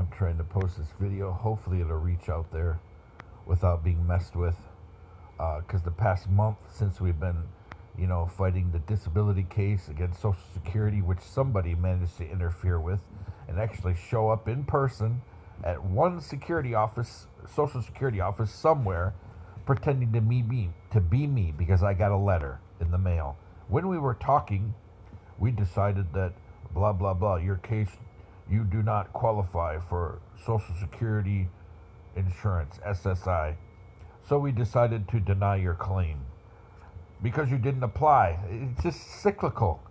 I'm trying to post this video. Hopefully, it'll reach out there without being messed with. Because the past month, since we've been, fighting the disability case against Social Security, which somebody managed to interfere with and actually show up in person at one security office, Social Security office somewhere, pretending to be me because I got a letter in the mail. When we were talking, we decided that blah blah blah, your case, you do not qualify for Social Security insurance, SSI. So we decided to deny your claim because you didn't apply. It's just cyclical.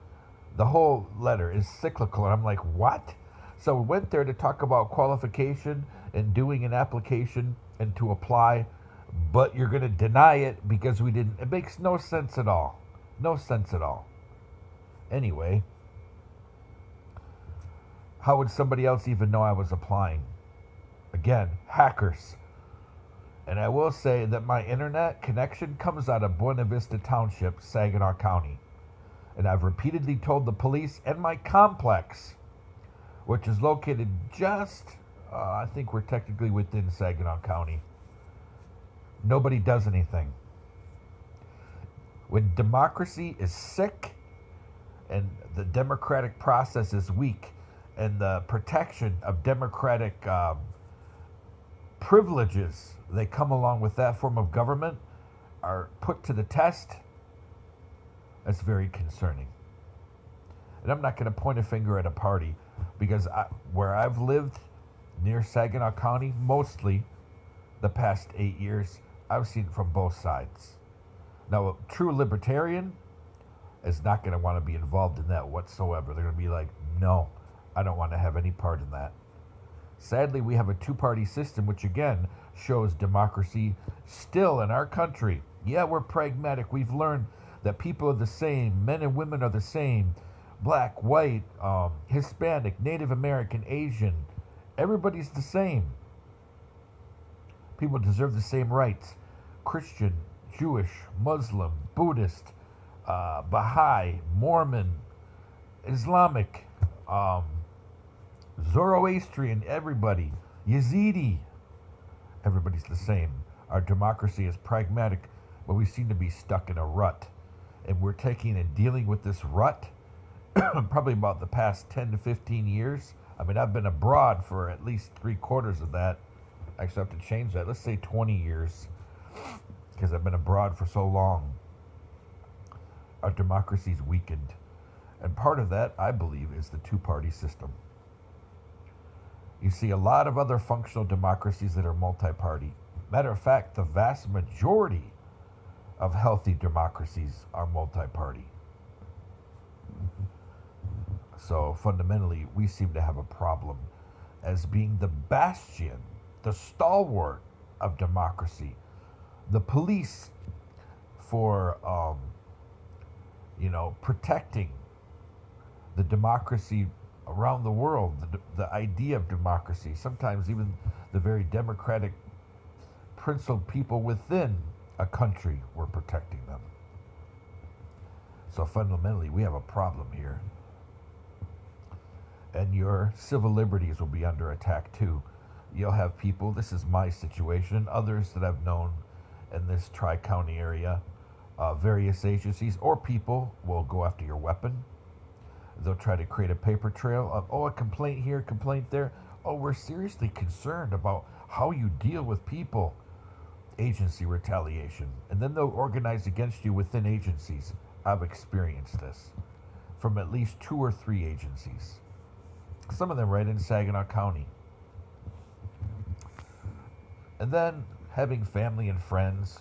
The whole letter is cyclical. And I'm like, what? So we went there to talk about qualification and doing an application and to apply, but you're going to deny it because we didn't. It makes no sense at all. No sense at all. Anyway, how would somebody else even know I was applying? Again, hackers. And I will say that my internet connection comes out of Buena Vista Township, Saginaw County. And I've repeatedly told the police and my complex, which is located just, I think we're technically within Saginaw County. Nobody does anything. When democracy is sick and the democratic process is weak and the protection of democratic privileges that come along with that form of government are put to the test, that's very concerning. And I'm not going to point a finger at a party because where I've lived near Saginaw County, mostly the past 8 years, I've seen it from both sides. Now, a true libertarian is not going to want to be involved in that whatsoever. They're going to be like, no, I don't want to have any part in that. Sadly, we have a two-party system, which again shows democracy still in our country. Yeah, we're pragmatic. We've learned that people are the same. Men and women are the same. Black, white, Hispanic, Native American, Asian. Everybody's the same. People deserve the same rights. Christian, Jewish, Muslim, Buddhist, Baha'i, Mormon, Islamic, Zoroastrian, everybody, Yazidi, everybody's the same. Our democracy is pragmatic, but we seem to be stuck in a rut. And we're taking and dealing with this rut probably about the past 10 to 15 years. I mean, I've been abroad for at least 3/4 of that. Actually, I have to change that. Let's say 20 years, because I've been abroad for so long. Our democracy's weakened. And part of that, I believe, is the two-party system. You see a lot of other functional democracies that are multi-party. Matter of fact, the vast majority of healthy democracies are multi-party. So fundamentally, we seem to have a problem as being the bastion, the stalwart of democracy, the police for, protecting the democracy around the world, the idea of democracy, sometimes even the very democratic principled people within a country, were protecting them. So fundamentally, we have a problem here. And your civil liberties will be under attack too. You'll have people, this is my situation, others that I've known in this Tri-County area, various agencies or people will go after your weapon. They'll try to create a paper trail of, a complaint here, complaint there. Oh, we're seriously concerned about how you deal with people. Agency retaliation. And then they'll organize against you within agencies. I've experienced this from at least 2 or 3 agencies. Some of them right in Saginaw County. And then having family and friends.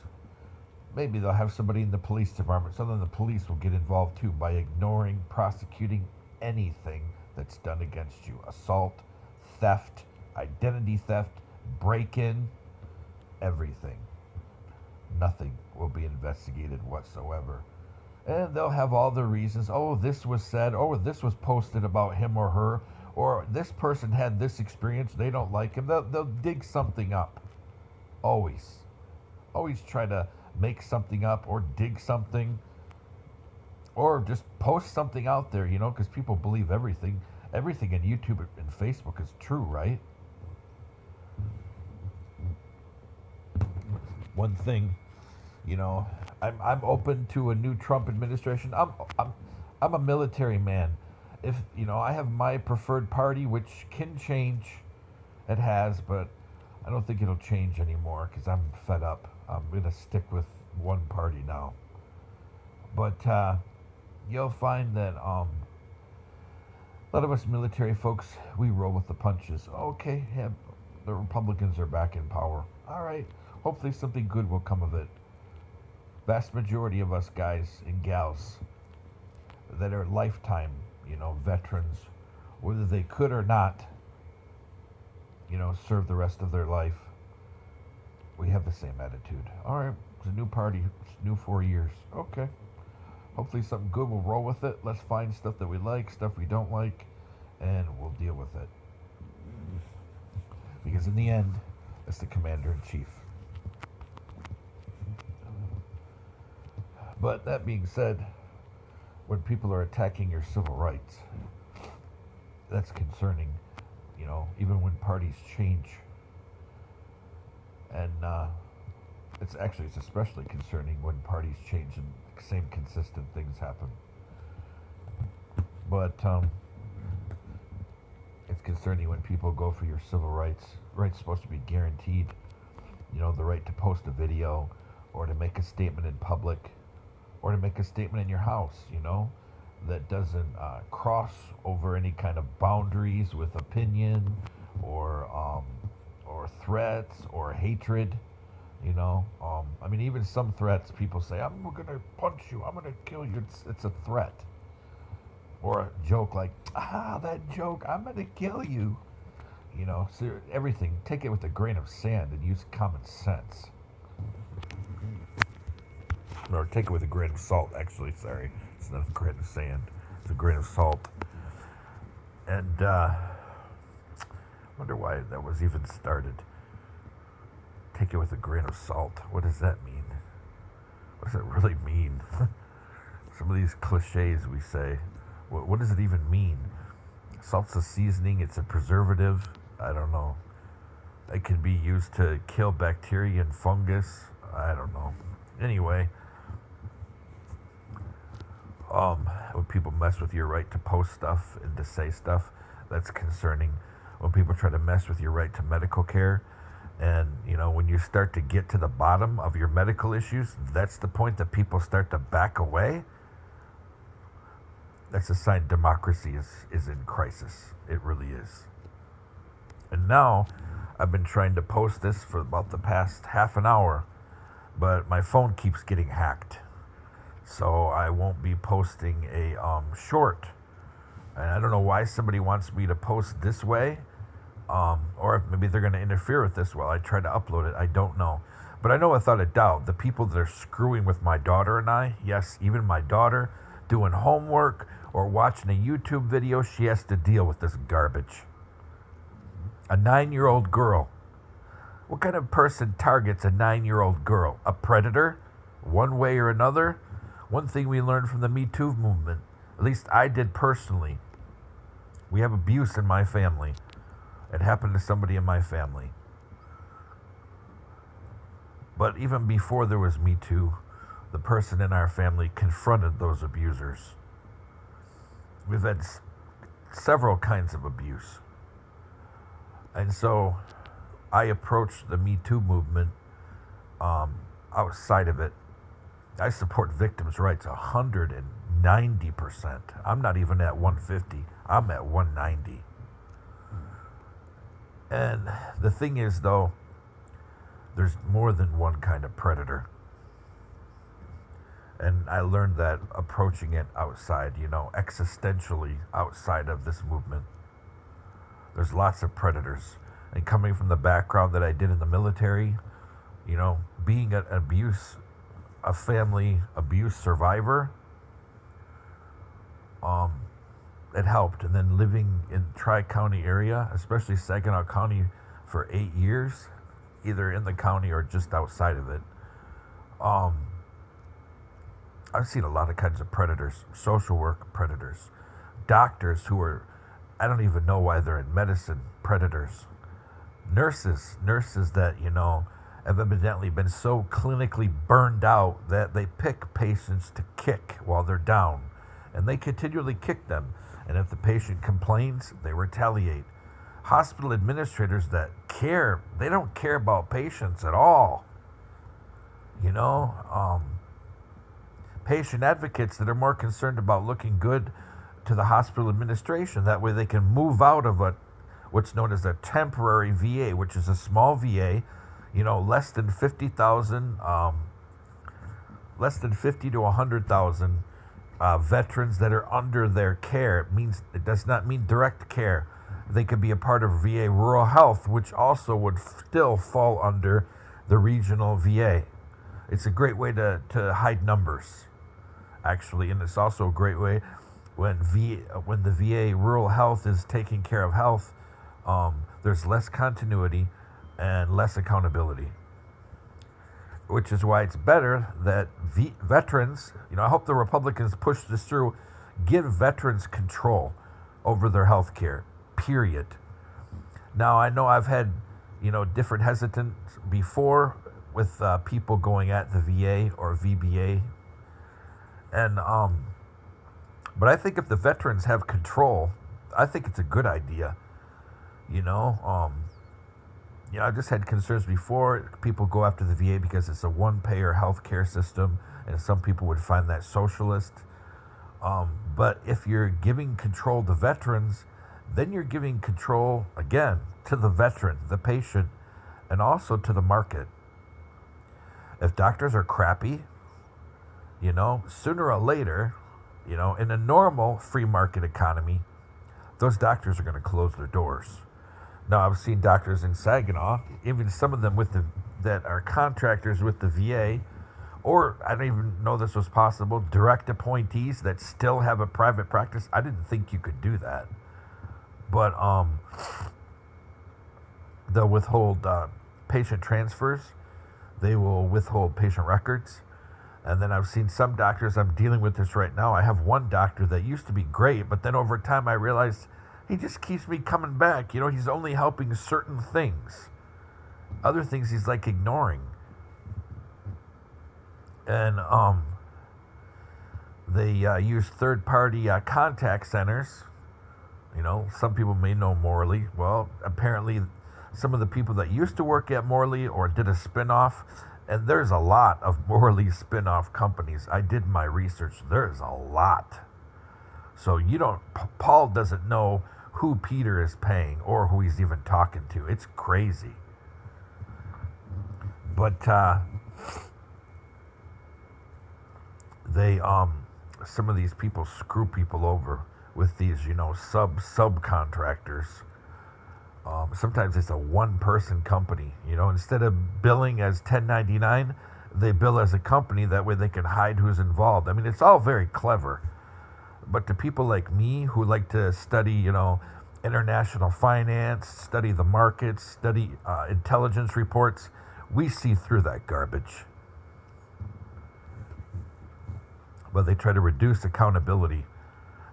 Maybe they'll have somebody in the police department. So then the police will get involved too by ignoring, prosecuting anything that's done against you. Assault, theft, identity theft, break-in, everything. Nothing will be investigated whatsoever. And they'll have all the reasons. Oh, this was said. Oh, this was posted about him or her. Or this person had this experience. They don't like him. They'll dig something up. Always. Always try to make something up or dig something. Or just post something out there, because people believe everything. Everything in YouTube and Facebook is true, right? one thing, you know, I'm open to a new Trump administration. I'm a military man. If I have my preferred party, which can change. It has, but I don't think it'll change anymore because I'm fed up. I'm gonna stick with one party now. But you'll find that a lot of us military folks, we roll with the punches. Okay, yeah, the Republicans are back in power. All right, hopefully something good will come of it. Vast majority of us guys and gals that are lifetime, veterans, whether they could or not, serve the rest of their life, we have the same attitude. All right, it's a new party, it's new 4 years. Okay, hopefully something good will roll with it. Let's find stuff that we like, stuff we don't like, and we'll deal with it. Because in the end, it's the commander in chief. But that being said, when people are attacking your civil rights, that's concerning, even when parties change. And it's especially concerning when parties change and same consistent things happen. But it's concerning when people go for your civil rights. Rights supposed to be guaranteed. The right to post a video or to make a statement in public or to make a statement in your house, that doesn't cross over any kind of boundaries with opinion or threats or hatred. Even some threats, people say, "I'm gonna punch you, I'm gonna kill you." It's a threat, or a joke like, that joke, "I'm gonna kill you." So everything, take it with a grain of sand and use common sense. Or take it with a grain of salt, actually, sorry. It's not a grain of sand, it's a grain of salt. And wonder why that was even started. Take it with a grain of salt. What does that mean? What does it really mean? Some of these cliches we say, what does it even mean? Salt's a seasoning, it's a preservative. I don't know. It can be used to kill bacteria and fungus. I don't know. Anyway, when people mess with your right to post stuff and to say stuff, that's concerning. When people try to mess with your right to medical care, and when you start to get to the bottom of your medical issues, that's the point that people start to back away. That's a sign democracy is in crisis. It really is. And now, I've been trying to post this for about the past half an hour, but my phone keeps getting hacked. So I won't be posting a short. And I don't know why somebody wants me to post this way, or if maybe they're going to interfere with this while I try to upload it. I don't know. But I know without a doubt, the people that are screwing with my daughter and I, yes, even my daughter, doing homework or watching a YouTube video, she has to deal with this garbage. A 9-year-old girl. What kind of person targets a 9-year-old girl? A predator? One way or another? One thing we learned from the Me Too movement, at least I did personally, we have abuse in my family. It happened to somebody in my family. But even before there was Me Too, the person in our family confronted those abusers. We've had several kinds of abuse. And so I approached the Me Too movement outside of it. I support victims' rights 190%. I'm not even at 150. I'm at 190. And the thing is, though, there's more than one kind of predator. And I learned that approaching it outside, existentially outside of this movement. There's lots of predators. And coming from the background that I did in the military, being a family abuse survivor, it helped. And then living in Tri-County area, especially Saginaw County, for 8 years, either in the county or just outside of it, I've seen a lot of kinds of predators, social work predators, doctors who are, I don't even know why they're in medicine, predators, nurses that, have evidently been so clinically burned out that they pick patients to kick while they're down. And they continually kick them. And if the patient complains, they retaliate. Hospital administrators that care, they don't care about patients at all. You know, patient advocates that are more concerned about looking good to the hospital administration. That way they can move out of what's known as a temporary VA, which is a small VA, you know, less than 50,000, less than 50 to 100,000 veterans that are under their care. It does not mean direct care. They could be a part of VA Rural Health, which also would still fall under the regional VA. It's a great way to hide numbers, actually, and it's also a great way when the VA Rural Health is taking care of health. There's less continuity and less accountability, which is why it's better that veterans, you know, I hope the Republicans push this through, give veterans control over their health care, period. Now, I know I've had, you know, different hesitance before with people going at the VA or VBA. And, but I think if the veterans have control, I think it's a good idea. You know, I just had concerns before. People go after the VA because it's a one-payer healthcare system, and some people would find that socialist. But if you're giving control to veterans, then you're giving control, again, to the veteran, the patient, and also to the market. If doctors are crappy, you know, sooner or later, you know, in a normal free market economy, those doctors are going to close their doors. Now, I've seen doctors in Saginaw, even some of them that are contractors with the VA, or I don't even know this was possible, direct appointees that still have a private practice. I didn't think you could do that. But they'll withhold patient transfers. They will withhold patient records. And then I've seen some doctors, I'm dealing with this right now. I have one doctor that used to be great, but then over time I realized he just keeps me coming back. You know, he's only helping certain things. Other things he's like ignoring. And they use third-party contact centers. You know, some people may know Morley. Well, apparently some of the people that used to work at Morley or did a spinoff, and there's a lot of Morley spinoff companies. I did my research. There's a lot. So Paul doesn't know who Peter is paying or who he's even talking to. It's crazy. But some of these people screw people over with these, you know, subcontractors. Sometimes it's a one-person company. You know, instead of billing as 1099, they bill as a company. That way they can hide who's involved. I mean, it's all very clever. But to people like me who like to study, you know, international finance, study the markets, study intelligence reports, we see through that garbage. But they try to reduce accountability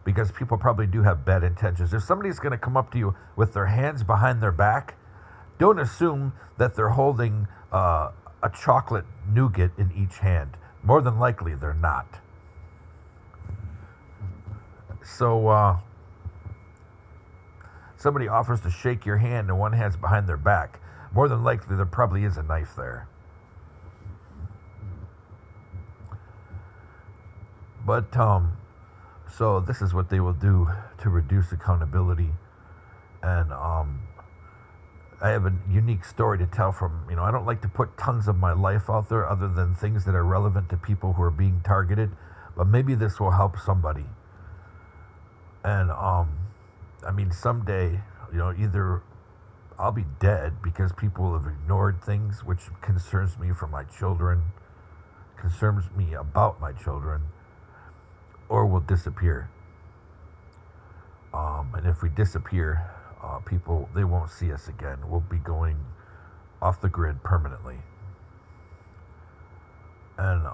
because people probably do have bad intentions. If somebody's going to come up to you with their hands behind their back, don't assume that they're holding a chocolate nougat in each hand. More than likely, they're not. So, somebody offers to shake your hand and one hand's behind their back. More than likely, there probably is a knife there. But, so this is what they will do to reduce accountability. And I have a unique story to tell from, you know, I don't like to put tons of my life out there other than things that are relevant to people who are being targeted. But maybe this will help somebody. And, I mean, someday, you know, either I'll be dead because people have ignored things, which concerns me for my children, concerns me about my children, or we'll disappear. And if we disappear, people, they won't see us again. We'll be going off the grid permanently. And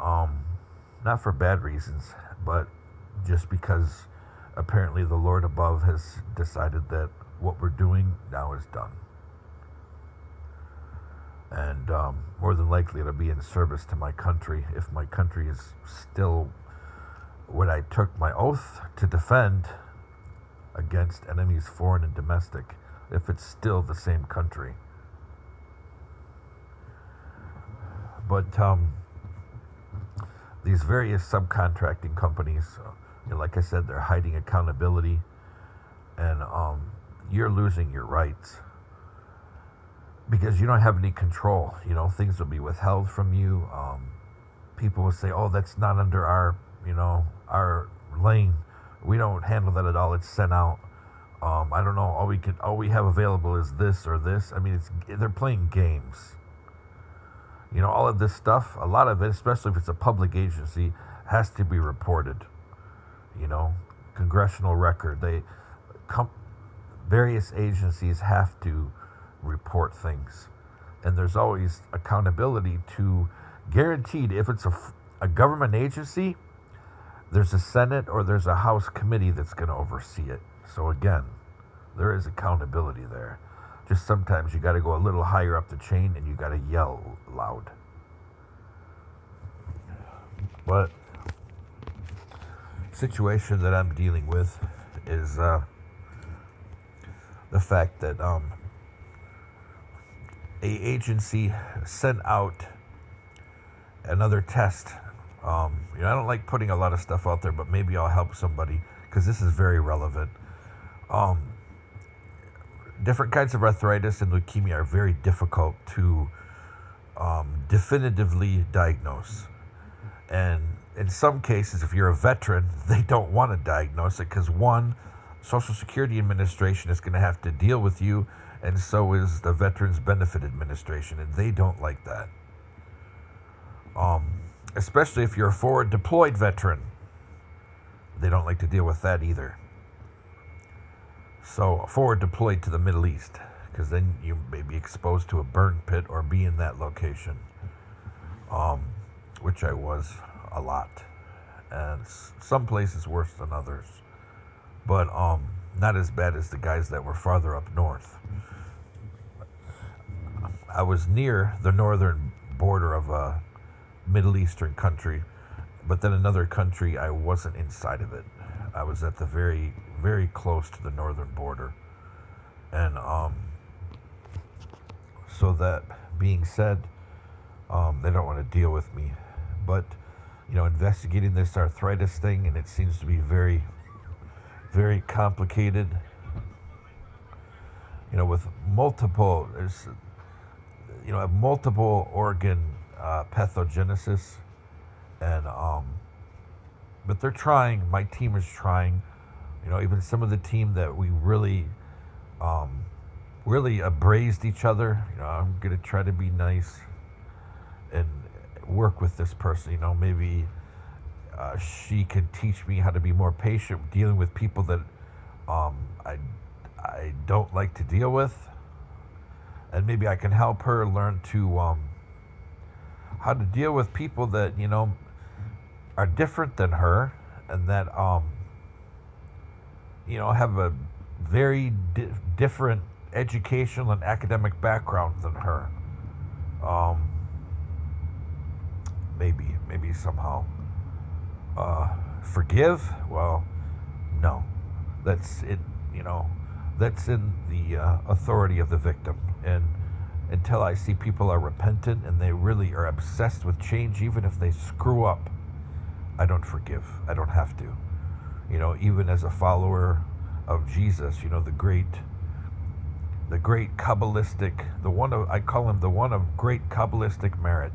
not for bad reasons, but just because apparently the Lord above has decided that what we're doing now is done. and more than likely it'll be in service to my country if my country is still what I took my oath to defend against enemies foreign and domestic, if it's still the same country. But these various subcontracting companies, like I said, they're hiding accountability, and you're losing your rights because you don't have any control. Things will be withheld from you. People will say, "Oh, that's not under our lane. We don't handle that at all. It's sent out. I don't know. All we have available is this or this." I mean, they're playing games. All of this stuff, a lot of it, especially if it's a public agency, has to be reported. Congressional record. Various agencies have to report things, and there's always accountability to guaranteed. If it's a government agency, there's a Senate or there's a House committee that's going to oversee it. So again, there is accountability there. Just sometimes you got to go a little higher up the chain and you got to yell loud. But situation that I'm dealing with is the fact that a agency sent out another test. I don't like putting a lot of stuff out there, but maybe I'll help somebody because this is very relevant. Different kinds of arthritis and leukemia are very difficult to definitively diagnose. And in some cases, if you're a veteran, they don't want to diagnose it because one, Social Security Administration is going to have to deal with you, and so is the Veterans Benefit Administration, and they don't like that. Especially if you're a forward deployed veteran. They don't like to deal with that either. So forward deployed to the Middle East, because then you may be exposed to a burn pit or be in that location, which I was a lot. And some places worse than others. But not as bad as the guys that were farther up north. I was near the northern border of a Middle Eastern country, but then another country, I wasn't inside of it. I was at the very, very close to the northern border. And so that being said, they don't want to deal with me. But, investigating this arthritis thing, and it seems to be very, very complicated. With multiple, multiple organ pathogenesis, and but they're trying. My team is trying. Even some of the team that we really abrazed each other. I'm gonna try to be nice and work with this person. Maybe she can teach me how to be more patient dealing with people that I don't like to deal with, and maybe I can help her learn to how to deal with people that are different than her, and that have a very different educational and academic background than her. Maybe somehow forgive. Well, no, that's it. That's in the authority of the victim. And until I see people are repentant and they really are obsessed with change, even if they screw up, I don't forgive. I don't have to. Even as a follower of Jesus, the great Kabbalistic, I call him the one of great Kabbalistic merit.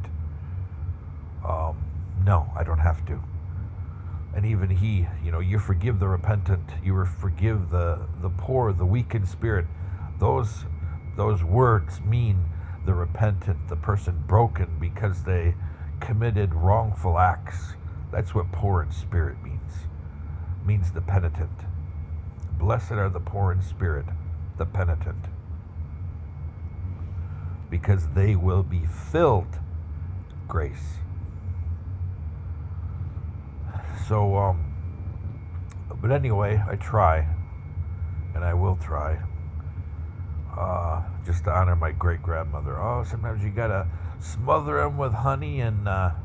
No, I don't have to. And even he, you forgive the repentant, you forgive the poor, the weak in spirit. Those words mean the repentant, the person broken because they committed wrongful acts. That's what poor in spirit means. It means the penitent. Blessed are the poor in spirit, the penitent, because they will be filled grace. So, but anyway, I try, and I will try. just to honor my great grandmother. Oh, sometimes you gotta smother them with honey and God,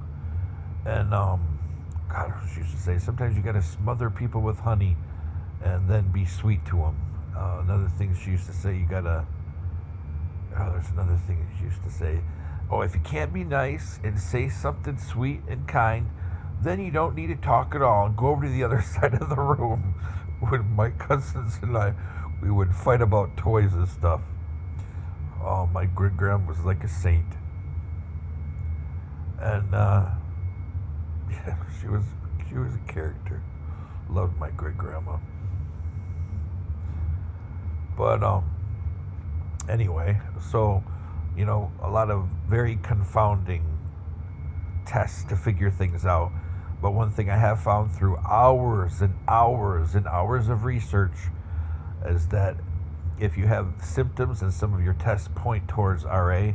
she used to say sometimes you gotta smother people with honey and then be sweet to them. Another thing she used to say, you gotta. Oh, there's another thing she used to say. Oh, if you can't be nice and say something sweet and kind, then you don't need to talk at all and go over to the other side of the room. When my cousins and I, we would fight about toys and stuff. Oh, my great grandma was like a saint, and yeah, she was a character. Loved my great grandma, but anyway, so a lot of very confounding tests to figure things out. But one thing I have found through hours and hours and hours of research is that if you have symptoms and some of your tests point towards RA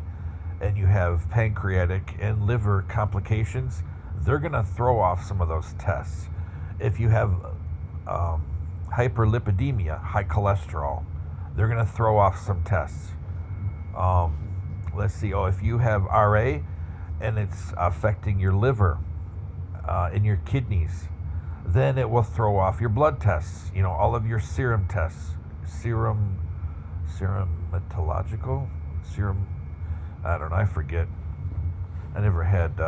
and you have pancreatic and liver complications, they're going to throw off some of those tests. If you have hyperlipidemia, high cholesterol, they're going to throw off some tests. Let's see. Oh, if you have RA and it's affecting your liver and your kidneys, then it will throw off your blood tests. All of your serum tests, seromatological, serum. I don't know. I forget. I never had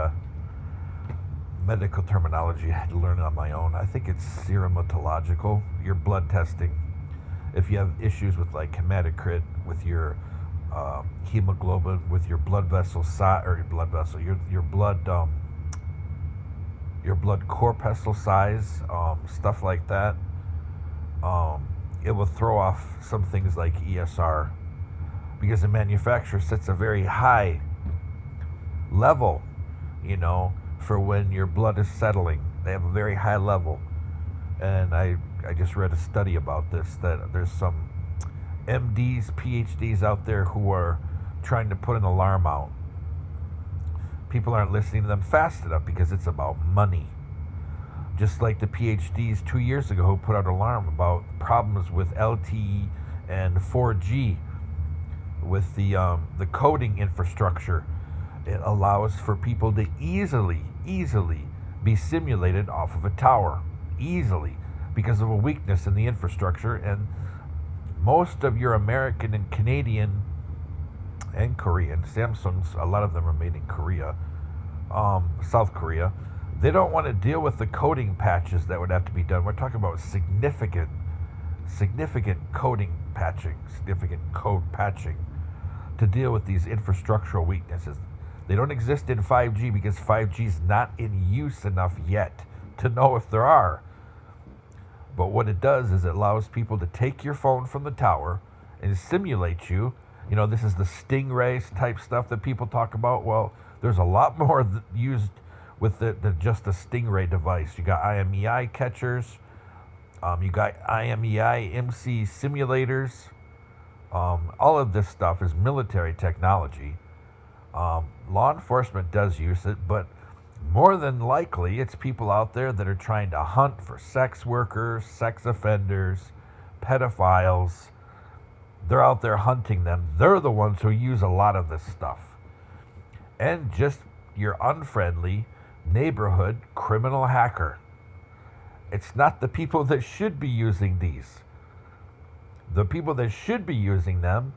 medical terminology. I had to learn it on my own. I think it's seromatological. Your blood testing. If you have issues with like hematocrit, with your hemoglobin, with your blood vessel size, or your blood corpuscle size, stuff like that, it will throw off some things like ESR, because the manufacturer sets a very high level, for when your blood is settling. They have a very high level, and I just read a study about this, that there's some MDs, PhDs out there who are trying to put an alarm out. People aren't listening to them fast enough because it's about money. Just like the PhDs 2 years ago who put out an alarm about problems with LTE and 4G with the coding infrastructure. It allows for people to easily be simulated off of a tower. Easily. Because of a weakness in the infrastructure, and most of your American and Canadian and Korean Samsungs, a lot of them are made in Korea, South Korea, they don't want to deal with the coding patches that would have to be done. We're talking about significant coding patching, significant code patching to deal with these infrastructural weaknesses. They don't exist in 5G because 5G is not in use enough yet to know if there are. But what it does is it allows people to take your phone from the tower and simulate you. This is the Stingray type stuff that people talk about. Well, there's a lot more used with just the Stingray device. You got IMEI catchers. You got IMEI MC simulators. All of this stuff is military technology. Law enforcement does use it, but more than likely, it's people out there that are trying to hunt for sex workers, sex offenders, pedophiles. They're out there hunting them. They're the ones who use a lot of this stuff. And just your unfriendly neighborhood criminal hacker. It's not the people that should be using these. The people that should be using them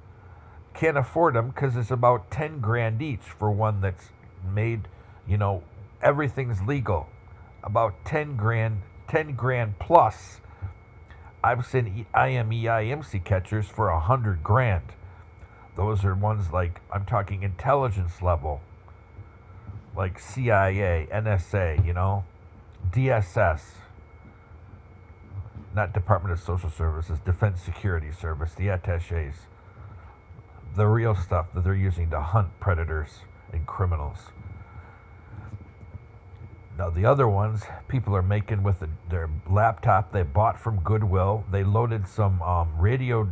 can't afford them because it's about 10 grand each for one that's made, everything's legal. About 10 grand plus. I've seen IMEI MC catchers for 100 grand. Those are ones like, I'm talking intelligence level, like CIA, NSA, DSS, not Department of Social Services, Defense Security Service, the attaches, the real stuff that they're using to hunt predators and criminals. Now, the other ones, people are making with their laptop they bought from Goodwill. They loaded some radio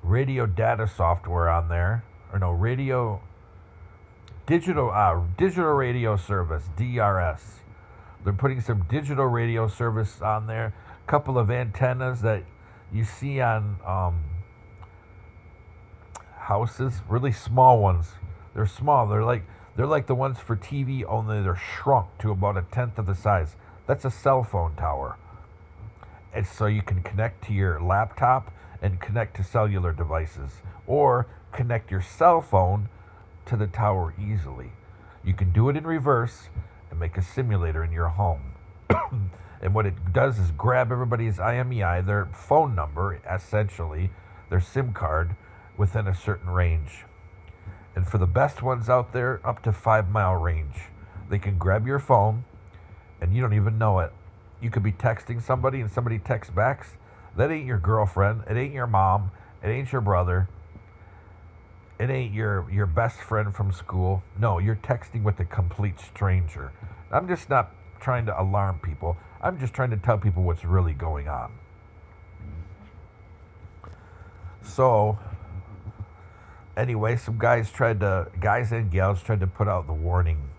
data software on there, digital radio service, DRS. They're putting some digital radio service on there. A couple of antennas that you see on houses, really small ones. They're small. They're like the ones for TV, only they're shrunk to about a tenth of the size. That's a cell phone tower. And so you can connect to your laptop and connect to cellular devices, or connect your cell phone to the tower easily. You can do it in reverse and make a simulator in your home. And what it does is grab everybody's IMEI, their phone number, essentially, their SIM card, within a certain range. And for the best ones out there, up to 5 mile range, they can grab your phone and you don't even know it. You could be texting somebody and somebody texts back. That ain't your girlfriend. It ain't your mom. It ain't your brother. It ain't your best friend from school. No, you're texting with a complete stranger. I'm just not trying to alarm people. I'm just trying to tell people what's really going on. So, anyway, some guys and gals tried to put out the warning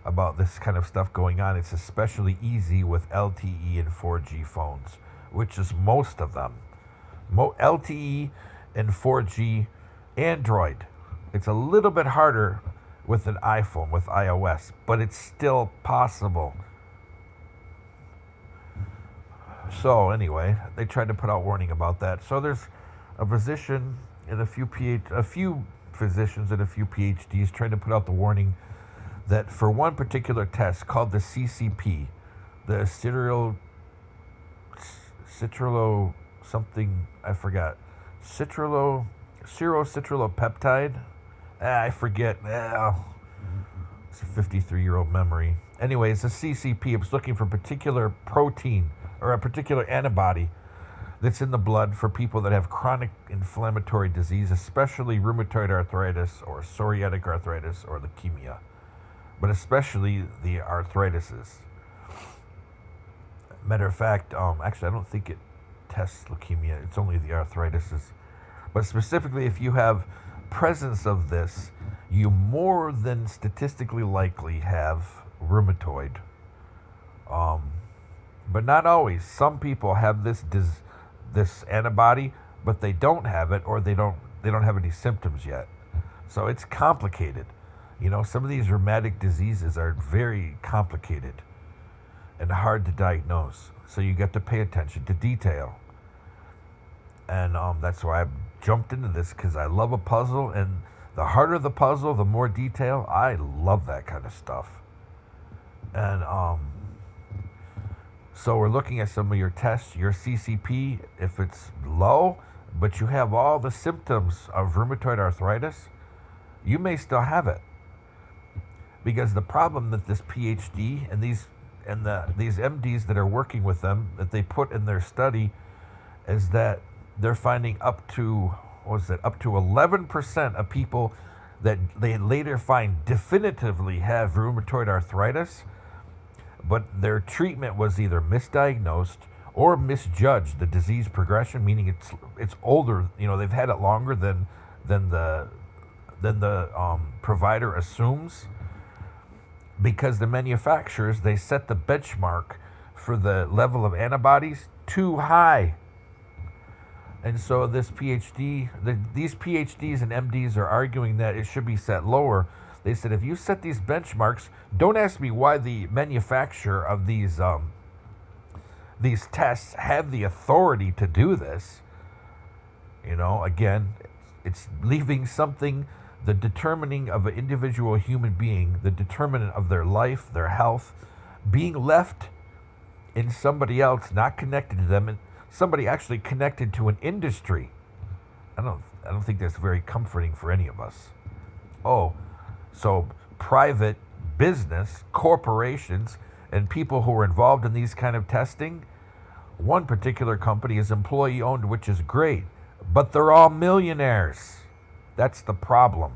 about this kind of stuff going on. It's especially easy with LTE and 4G phones, which is most of them. LTE and 4G Android. It's a little bit harder with an iPhone, with iOS, but it's still possible. So anyway, they tried to put out warning about that. So there's a physician and a few physicians and a few PhDs trying to put out the warning that for one particular test called the CCP, the citrullo something, I forgot, serocitrulopeptide, I forget, it's a 53-year-old memory. Anyways, the CCP, it's looking for a particular protein or a particular antibody that's in the blood for people that have chronic inflammatory disease, especially rheumatoid arthritis or psoriatic arthritis or leukemia, but especially the arthritises. Matter of fact, actually, I don't think it tests leukemia. It's only the arthritises. But specifically, if you have presence of this, you more than statistically likely have rheumatoid. But not always. Some people have this antibody, but they don't have it, or they don't have any symptoms yet. So it's complicated. You know, some of these rheumatic diseases are very complicated and hard to diagnose. So you got to pay attention to detail. And that's why I jumped into this, because I love a puzzle, and the harder the puzzle, the more detail. I love that kind of stuff. And so we're looking at some of your tests, your CCP, if it's low, but you have all the symptoms of rheumatoid arthritis, you may still have it. Because the problem that this PhD and these MDs that are working with them, that they put in their study, is that they're finding up to 11% of people that they later find definitively have rheumatoid arthritis, but their treatment was either misdiagnosed or misjudged the disease progression, meaning it's older. You know, they've had it longer than the provider assumes, because the manufacturers, they set the benchmark for the level of antibodies too high. And so these PhDs and MDs are arguing that it should be set lower. They said, if you set these benchmarks, don't ask me why the manufacturer of these tests have the authority to do this. You know, again, it's leaving something, the determining of an individual human being, the determinant of their life, their health, being left in somebody else, not connected to them, and somebody actually connected to an industry. I don't think that's very comforting for any of us. So private business, corporations, and people who are involved in these kind of testing, one particular company is employee owned, which is great, but they're all millionaires. That's the problem.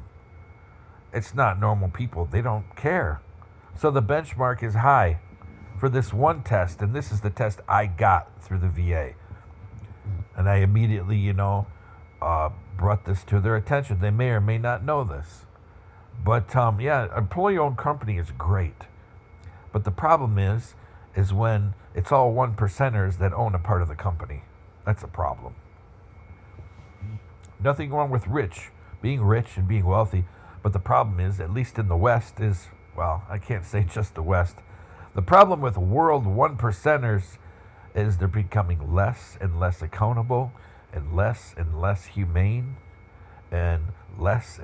It's not normal people. They don't care. So the benchmark is high for this one test, and this is the test I got through the VA. And I immediately, brought this to their attention. They may or may not know this. But, employee-owned company is great. But the problem is when it's all 1%ers that own a part of the company. That's a problem. Nothing wrong with rich, being rich and being wealthy. But the problem is, at least in the West, is, well, I can't say just the West. The problem with world one percenters is they're becoming less and less accountable and less humane and less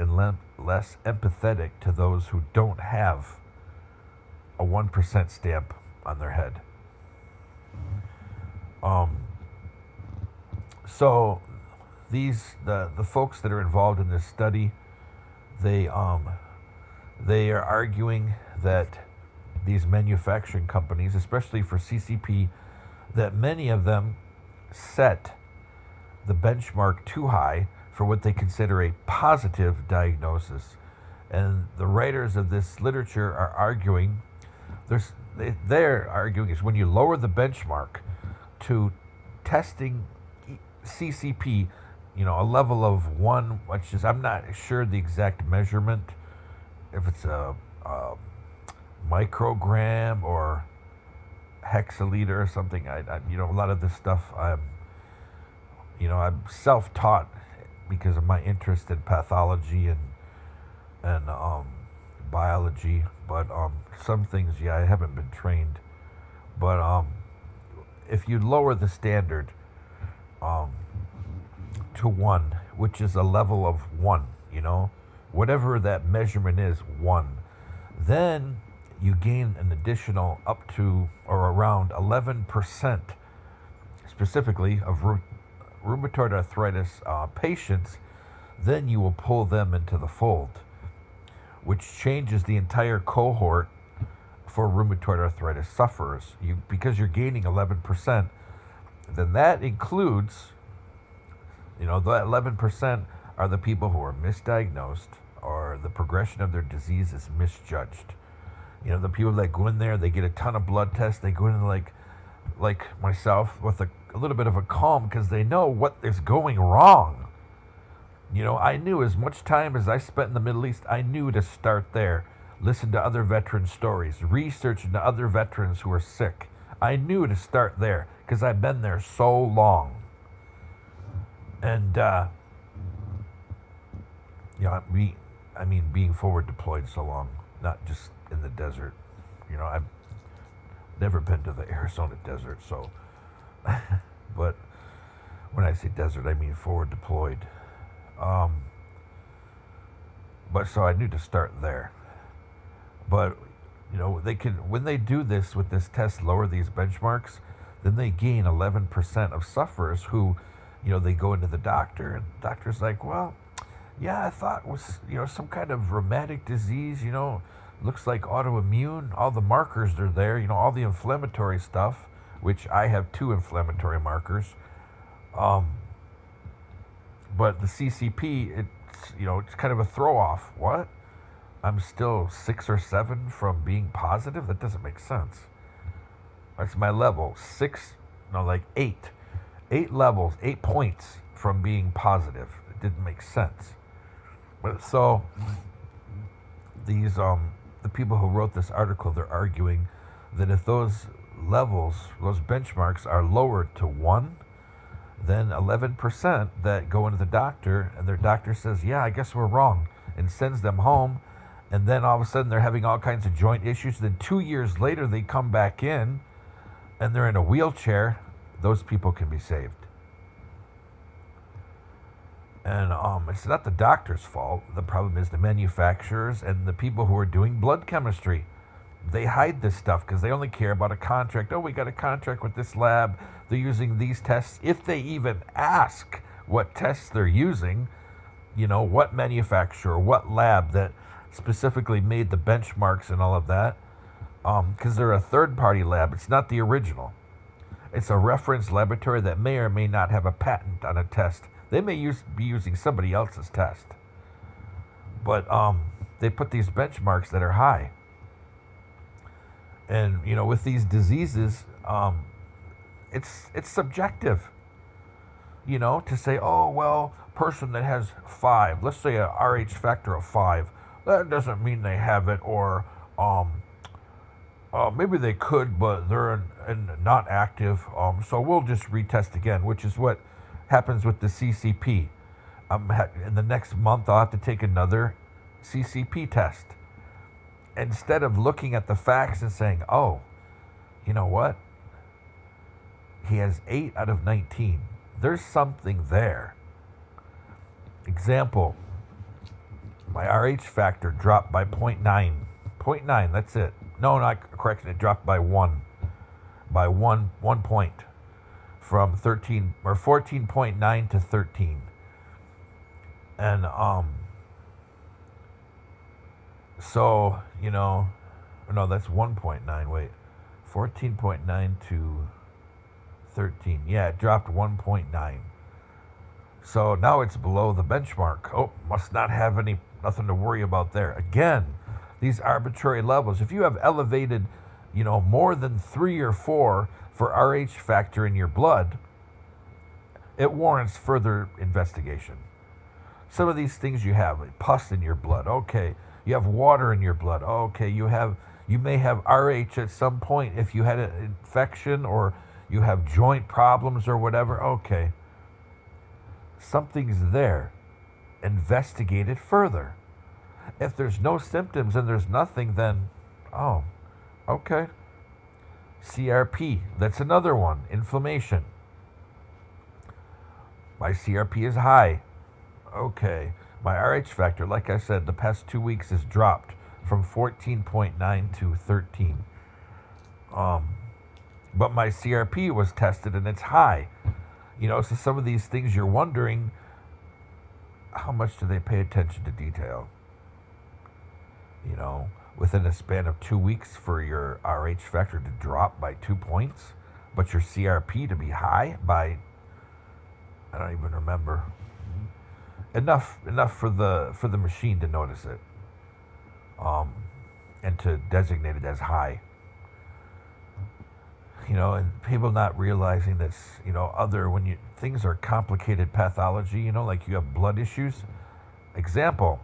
less empathetic to those who don't have a 1% stamp on their head. So the folks that are involved in this study, they are arguing that these manufacturing companies, especially for CCP, that many of them set the benchmark too high for what they consider a positive diagnosis. And the writers of this literature are arguing, they're arguing is when you lower the benchmark to testing CCP, a level of 1, which is, I'm not sure the exact measurement, if it's a microgram or hexaliter or something. I a lot of this stuff, I'm self-taught because of my interest in pathology and biology, but some things, I haven't been trained. But if you lower the standard to 1, which is a level of 1, whatever that measurement is, 1, then you gain an additional up to or around 11% specifically of rheumatoid arthritis patients. Then you will pull them into the fold, which changes the entire cohort for rheumatoid arthritis sufferers. Because you're gaining 11%, then that includes, the 11% are the people who are misdiagnosed or the progression of their disease is misjudged. The people that go in there, they get a ton of blood tests, they go in like myself with a little bit of a calm because they know what is going wrong. I knew, as much time as I spent in the Middle East, I knew to start there. Listen to other veteran stories, research into other veterans who are sick. I knew to start there because I've been there so long. And, being forward deployed so long, not just in the desert. I've never been to the Arizona desert, so, but when I say desert, I mean forward deployed. But so I knew to start there. But, they can, when they do this with this test, lower these benchmarks, then they gain 11% of sufferers who, they go into the doctor, and the doctor's like, well, yeah, I thought it was, some kind of rheumatic disease, looks like autoimmune. All the markers are there, all the inflammatory stuff, which I have 2 inflammatory markers. But the CCP, it's kind of a throw-off. What? I'm still 6 or 7 from being positive? That doesn't make sense. That's my level. 8. 8 levels, 8 points from being positive. It didn't make sense. But so these the people who wrote this article, they're arguing that if those levels, those benchmarks are lowered to 1, then 11% that go into the doctor and their doctor says, yeah, I guess we're wrong, and sends them home, and then all of a sudden they're having all kinds of joint issues. Then 2 years later they come back in and they're in a wheelchair. Those people can be saved. And it's not the doctor's fault. The problem is the manufacturers and the people who are doing blood chemistry. They hide this stuff because they only care about a contract. Oh, we got a contract with this lab. They're using these tests. If they even ask what tests they're using, what manufacturer, what lab that specifically made the benchmarks and all of that, because they're a third-party lab. It's not the original. It's a reference laboratory that may or may not have a patent on a test. They may be using somebody else's test. But they put these benchmarks that are high. And, with these diseases, it's subjective. To say, oh, well, person that has 5, let's say a RH factor of 5, that doesn't mean they have it, or maybe they could, but they're not active, so we'll just retest again, which is what happens with the CCP. In the next month, I'll have to take another CCP test. Instead of looking at the facts and saying, oh, you know what? He has 8 out of 19. There's something there. Example, my RH factor dropped by 0.9. 0.9, that's it. No, not correction, it dropped by 1. By 1 point. From 13 or 14.9 to 13. And so, no, that's 1.9, wait. 14.9 to 13. Yeah, it dropped 1.9. So now it's below the benchmark. Oh, must not have nothing to worry about there. Again, these arbitrary levels. If you have elevated, more than 3 or 4 for RH factor in your blood, it warrants further investigation. Some of these things you have, like pus in your blood. Okay, you have water in your blood. Okay, you may have RH at some point if you had an infection or you have joint problems or whatever. Okay. Something's there. Investigate it further. If there's no symptoms and there's nothing, then, oh, okay. CRP, that's another one. Inflammation. My CRP is high. Okay. My RH factor, like I said, the past 2 weeks has dropped from 14.9 to 13. But my CRP was tested and it's high. So some of these things you're wondering, how much do they pay attention to detail? Within a span of 2 weeks for your RH factor to drop by 2 points, but your CRP to be high by, I don't even remember. Enough for the machine to notice it, and to designate it as high. And people not realizing this, when things are complicated pathology, like you have blood issues. Example,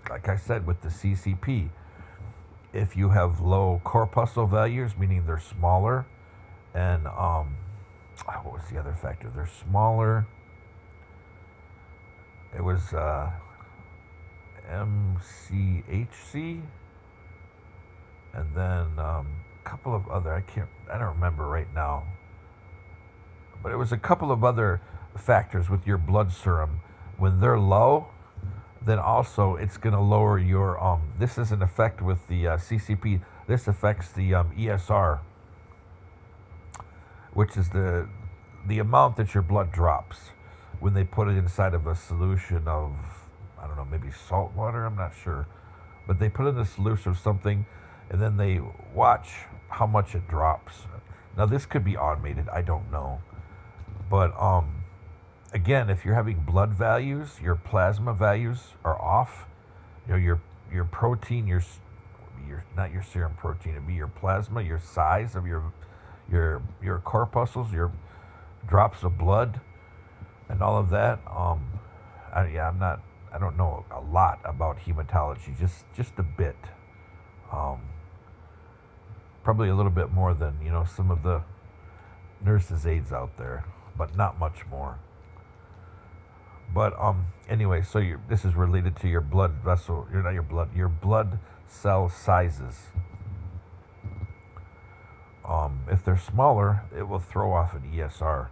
like I said with the CCP, if you have low corpuscle values, meaning they're smaller, and what was the other factor? They're smaller. It was MCHC, and then couple of other, I don't remember right now, but it was a couple of other factors with your blood serum. When they're low, then also it's going to lower your, this is an effect with the CCP, this affects the ESR, which is the amount that your blood drops when they put it inside of a solution of, I don't know, maybe salt water, I'm not sure, but they put in a solution of something, and then they watch how much it drops. Now this could be automated, I don't know. But again, if you're having blood values, your plasma values are off, your protein, your not your serum protein, it'd be your plasma, your size of your corpuscles, your drops of blood, and all of that. I don't know a lot about hematology, just a bit. Probably a little bit more than, some of the nurses' aides out there, but not much more. But anyway, so this is related to your blood vessel, your blood cell sizes. If they're smaller, it will throw off an ESR.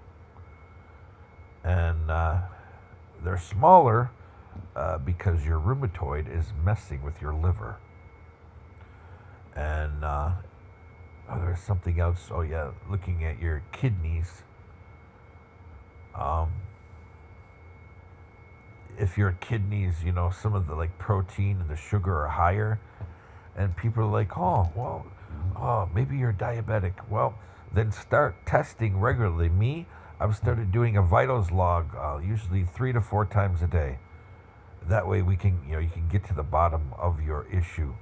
And they're smaller because your rheumatoid is messing with your liver. And there's something else. Oh yeah, looking at your kidneys. If your kidneys, some of the protein and the sugar are higher, and people are like, maybe you're diabetic. Well, then start testing regularly. I've started doing a vitals log, usually 3 to 4 times a day. That way we can, you can get to the bottom of your issue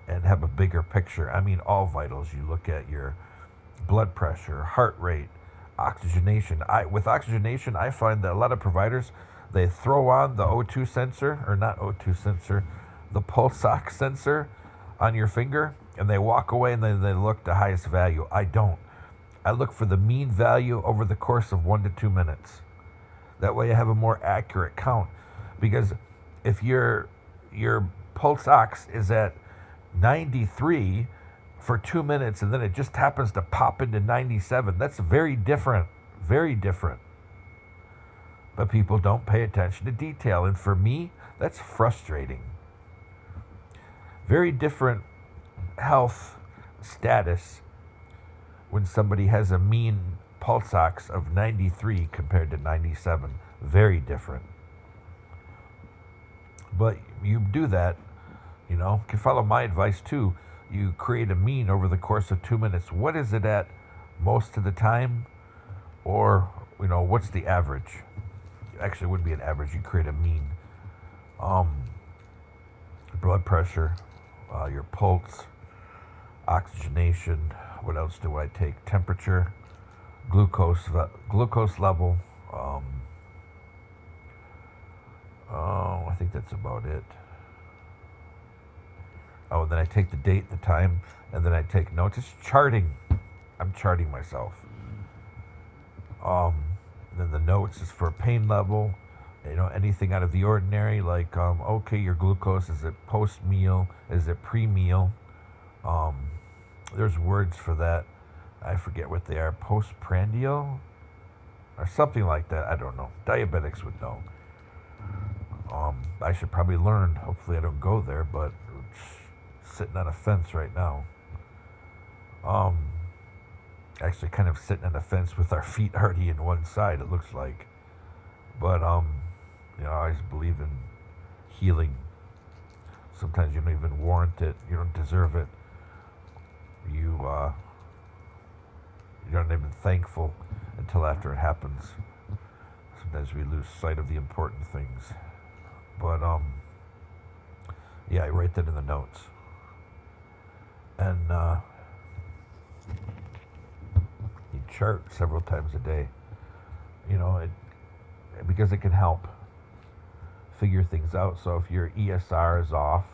and have a bigger picture. I mean, all vitals. You look at your blood pressure, heart rate, oxygenation. With oxygenation, I find that a lot of providers, they throw on the O2 sensor, or not O2 sensor, the pulse ox sensor on your finger, and they walk away and then they look the highest value. I don't. I look for the mean value over the course of 1 to 2 minutes. That way I have a more accurate count. Because if your pulse ox is at 93 for 2 minutes and then it just happens to pop into 97, that's very different. Very different. But people don't pay attention to detail. And for me, that's frustrating. Very different health status when somebody has a mean pulse ox of 93 compared to 97. Very different. But you do that, you can follow my advice too. You create a mean over the course of 2 minutes. What is it at most of the time? Or, what's the average? Actually, it wouldn't be an average. You create a mean. Blood pressure, your pulse, oxygenation. What else do I take? Temperature, glucose level. I think that's about it. Oh, then I take the date, the time, and then I take notes. It's charting. I'm charting myself. Then the notes is for pain level. Anything out of the ordinary, like, okay, your glucose, is it post-meal? Is it pre-meal? There's words for that. I forget what they are. Postprandial? Or something like that. I don't know. Diabetics would know. I should probably learn. Hopefully I don't go there, but sitting on a fence right now. Actually kind of sitting on a fence with our feet already in one side, it looks like. But, I always believe in healing. Sometimes you don't even warrant it. You don't deserve it. You're not even thankful until after it happens. Sometimes we lose sight of the important things. But, yeah, I write that in the notes. And, you chart several times a day. Because it can help figure things out. So if your ESR is off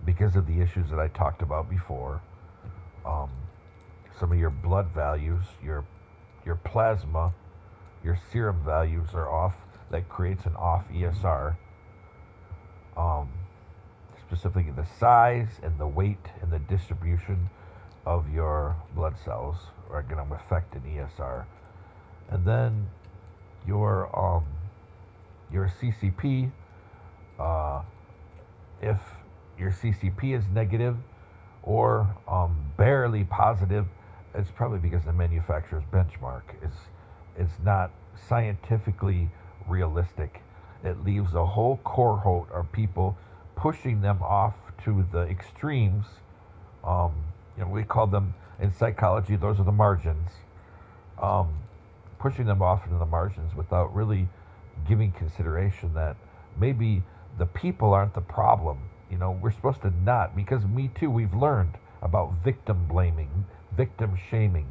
because of the issues that I talked about before, some of your blood values, your plasma, your serum values are off, that creates an off ESR. Specifically the size and the weight and the distribution of your blood cells are going to affect an ESR. And then your CCP, if your CCP is negative or barely positive, it's probably because the manufacturer's benchmark is not scientifically realistic. It leaves a whole cohort of people, pushing them off to the extremes. We call them in psychology, those are the margins. Pushing them off into the margins without really giving consideration that maybe the people aren't the problem. We're supposed to not, because Me Too, we've learned about victim blaming, victim shaming.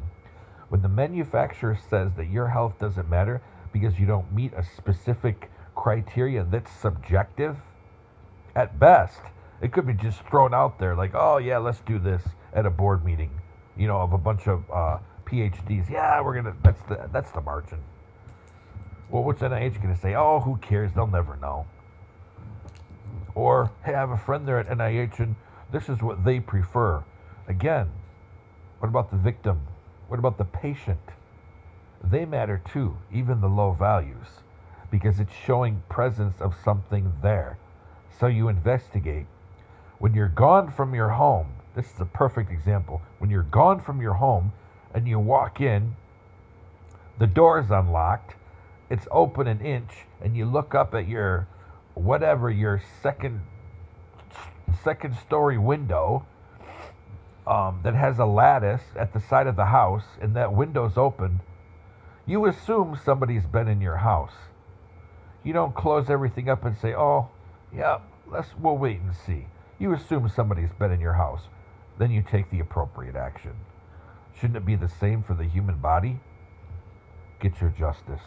When the manufacturer says that your health doesn't matter because you don't meet a specific criteria that's subjective, at best, it could be just thrown out there like, oh yeah, let's do this at a board meeting, of a bunch of PhDs. Yeah, that's the margin. Well, what's NIH going to say? Oh, who cares? They'll never know. Or, hey, I have a friend there at NIH and this is what they prefer. Again, what about the victim? What about the patient? They matter too, even the low values, because it's showing presence of something there. So you investigate. When you're gone from your home, this is a perfect example. When you're gone from your home and you walk in, the door's unlocked, it's open an inch, and you look up at your second story window that has a lattice at the side of the house, and that window's open, you assume somebody's been in your house. You don't close everything up and say, oh, yeah, we'll wait and see. You assume somebody's been in your house. Then you take the appropriate action. Shouldn't it be the same for the human body? Get your justice.